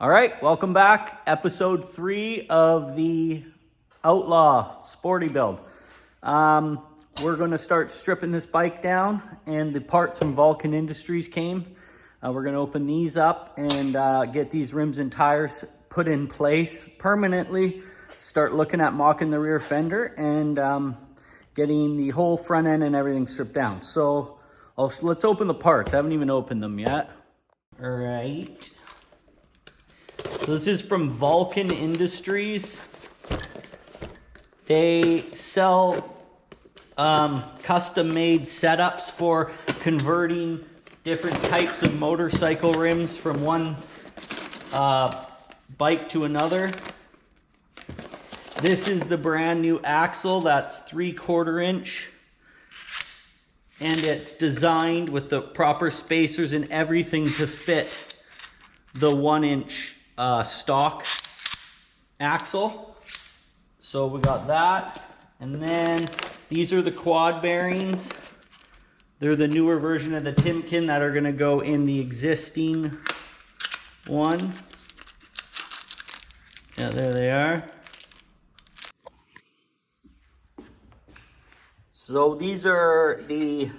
All right, welcome back. Episode 3 of the Outlaw Sporty Build. We're going to start stripping this bike down, and the parts from Vulcan Industries came. We're going to open these up and get these rims and tires put in place permanently. Start looking at mocking the rear fender and getting the whole front end and everything stripped down. So let's open the parts. I haven't even opened them yet. All right. So this is from Vulcan Industries. They sell custom-made setups for converting different types of motorcycle rims from one bike to another. This is the brand new axle that's 3/4 inch, and it's designed with the proper spacers and everything to fit the 1 inch stock axle. So we got that, and then these are the quad bearings. They're the newer version of the Timken that are going to go in the existing one. Yeah, there they are. So these are the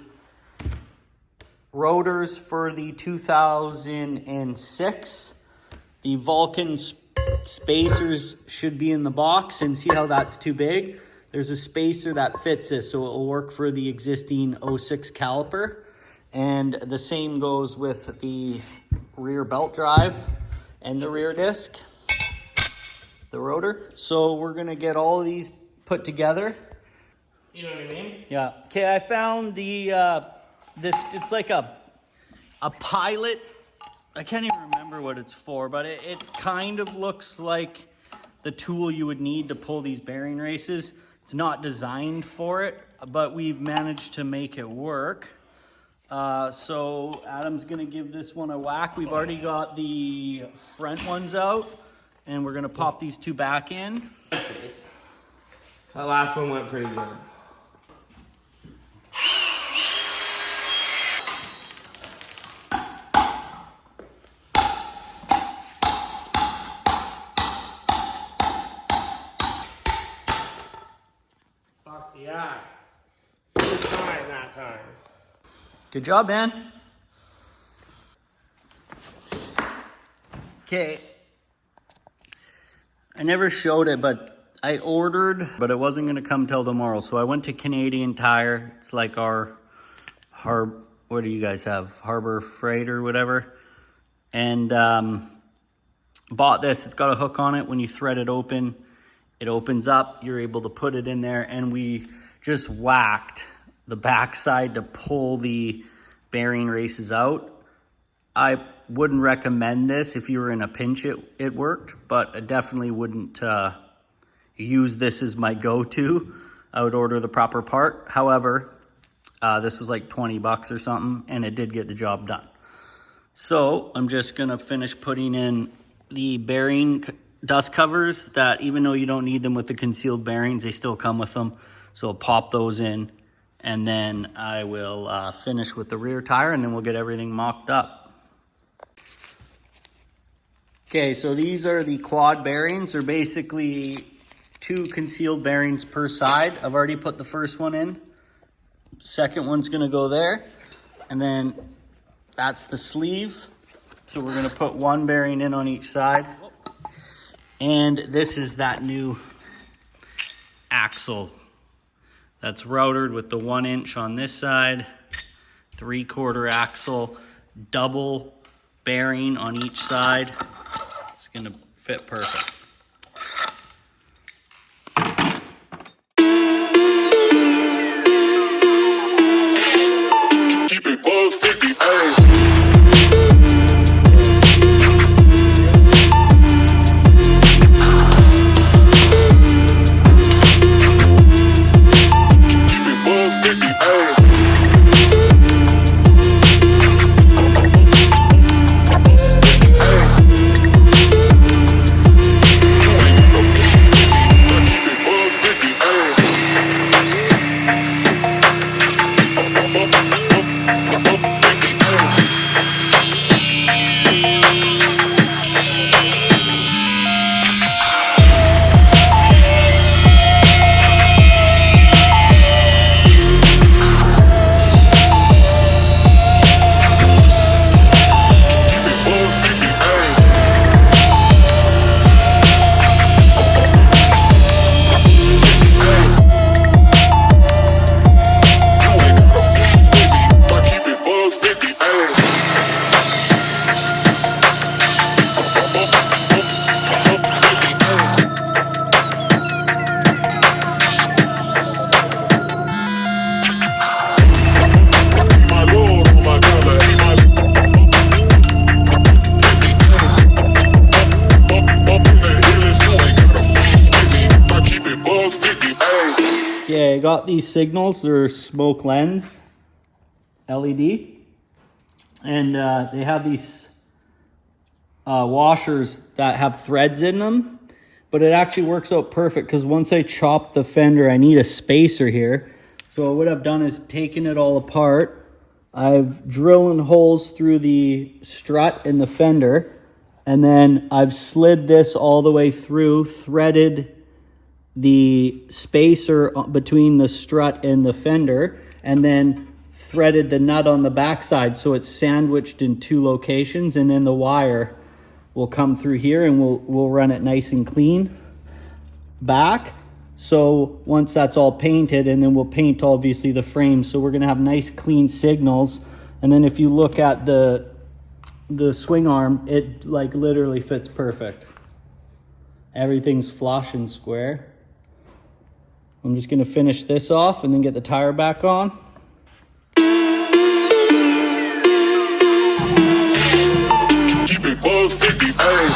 rotors for the 2006. The Vulcan spacers should be in the box, and see how that's too big? There's a spacer that fits this, so it will work for the existing 06 caliper. And the same goes with the rear belt drive and the rear disc, the rotor. So we're gonna get all of these put together. You know what I mean? Yeah. Okay, I found the it's like a pilot. I can't even remember what it's for, but it kind of looks like the tool you would need to pull these bearing races. It's not designed for it, but we've managed to make it work. So Adam's gonna give this one a whack. We've already got the front ones out, and we're gonna pop these two back in. That last one went pretty good. Yeah. First time that time. Good job, man. Okay. I never showed it, but I ordered, but it wasn't going to come till tomorrow. So I went to Canadian Tire. It's like our, what do you guys have? Harbor Freight or whatever. And bought this. It's got a hook on it. When you thread it open, it opens up. You're able to put it in there. And we just whacked the backside to pull the bearing races out. I wouldn't recommend this. If you were in a pinch, it worked, but I definitely wouldn't use this as my go-to. I would order the proper part. However, this was like 20 bucks or something, and it did get the job done. So I'm just gonna finish putting in the bearing dust covers that, even though you don't need them with the concealed bearings, they still come with them. So I'll pop those in, and then I will finish with the rear tire, and then we'll get everything mocked up. Okay, so these are the quad bearings. They're basically 2 concealed bearings per side. I've already put the first one in. Second one's gonna go there. And then that's the sleeve. So we're gonna put 1 bearing in on each side. And this is that new axle that's routed with the 1 inch on this side, 3/4 axle, double bearing on each side. It's gonna fit perfect. Keep it above 50, hey. got these signals. They're smoke lens LED. And they have these washers that have threads in them. But it actually works out perfect because once I chop the fender, I need a spacer here. So what I've done is taken it all apart. I've drilled holes through the strut and the fender. And then I've slid this all the way through, threaded the spacer between the strut and the fender, and then threaded the nut on the backside so it's sandwiched in two locations, and then the wire will come through here and we'll run it nice and clean back. So once that's all painted, and then we'll paint obviously the frame, so we're gonna have nice clean signals. And then if you look at the swing arm, it like literally fits perfect. Everything's flush and square. I'm just gonna finish this off and then get the tire back on. Keep it above 50, hey.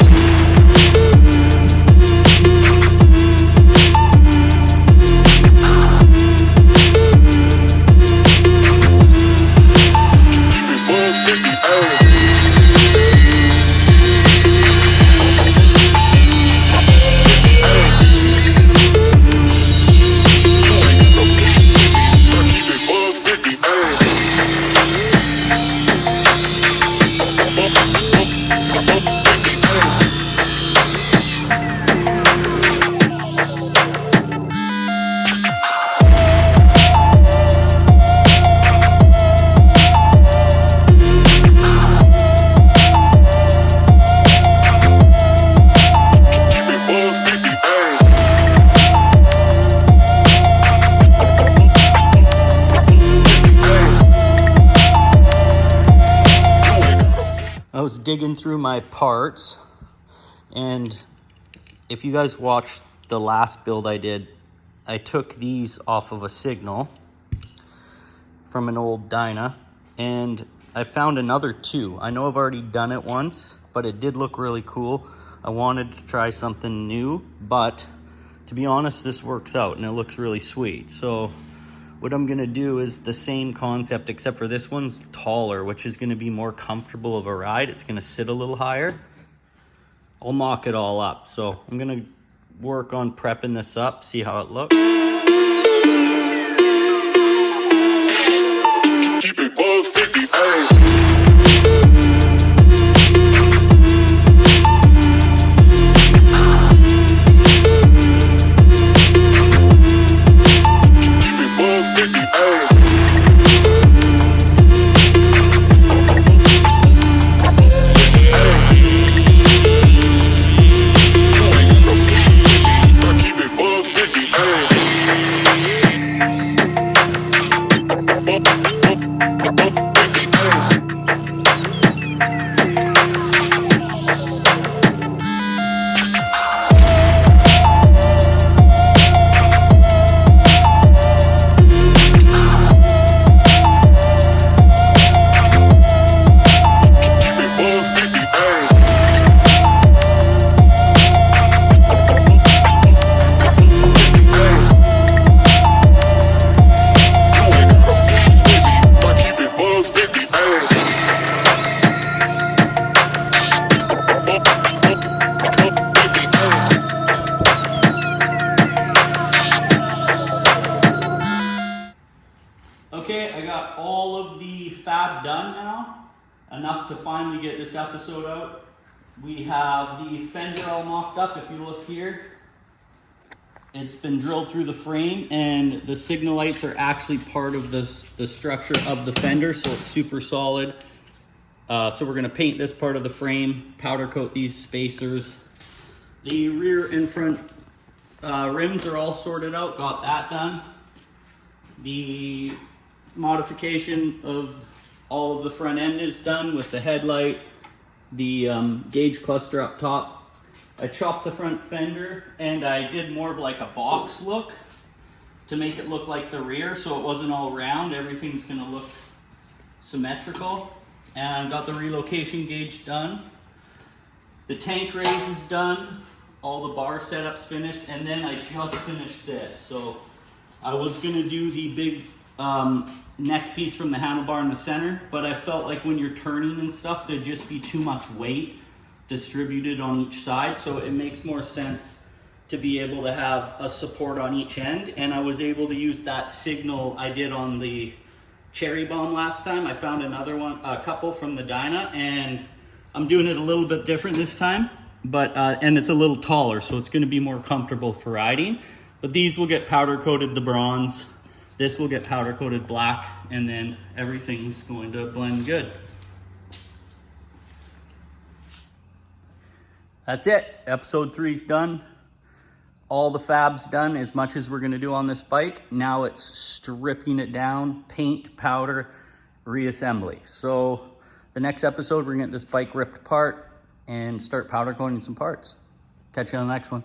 I was digging through my parts, and if you guys watched the last build I did, I took these off of a signal from an old Dyna, and I found another two. I know I've already done it once, but it did look really cool. I wanted to try something new, but to be honest, this works out and it looks really sweet. So what I'm gonna do is the same concept, except for this one's taller, which is gonna be more comfortable of a ride. It's gonna sit a little higher. I'll mock it all up. So I'm gonna work on prepping this up, see how it looks. Keep it above 50, hey. Okay, I got all of the fab done now. Enough to finally get this episode out. We have the fender all mocked up. If you look here, it's been drilled through the frame, and the signal lights are actually part of the structure of the fender, so it's super solid. So we're gonna paint this part of the frame, powder coat these spacers. The rear and front rims are all sorted out, got that done. The modification of all of the front end is done with the headlight, the gauge cluster up top. I chopped the front fender and I did more of like a box look to make it look like the rear, so it wasn't all round. Everything's gonna look symmetrical. And got the relocation gauge done. The tank raise is done. All the bar setups finished, and then I just finished this. So I was gonna do the big neck piece from the handlebar in the center, but I felt like when you're turning and stuff, there'd just be too much weight distributed on each side. So it makes more sense to be able to have a support on each end. And I was able to use that signal I did on the Cherry Bomb last time. I found another one, a couple from the Dyna, and I'm doing it a little bit different this time, but and it's a little taller, so it's gonna be more comfortable for riding. But these will get powder coated the bronze. This will get powder coated black, and then everything's going to blend good. That's it. Episode 3's done. All the fab's done, as much as we're gonna do on this bike. Now it's stripping it down, paint, powder, reassembly. So the next episode, we're gonna get this bike ripped apart and start powder coating some parts. Catch you on the next one.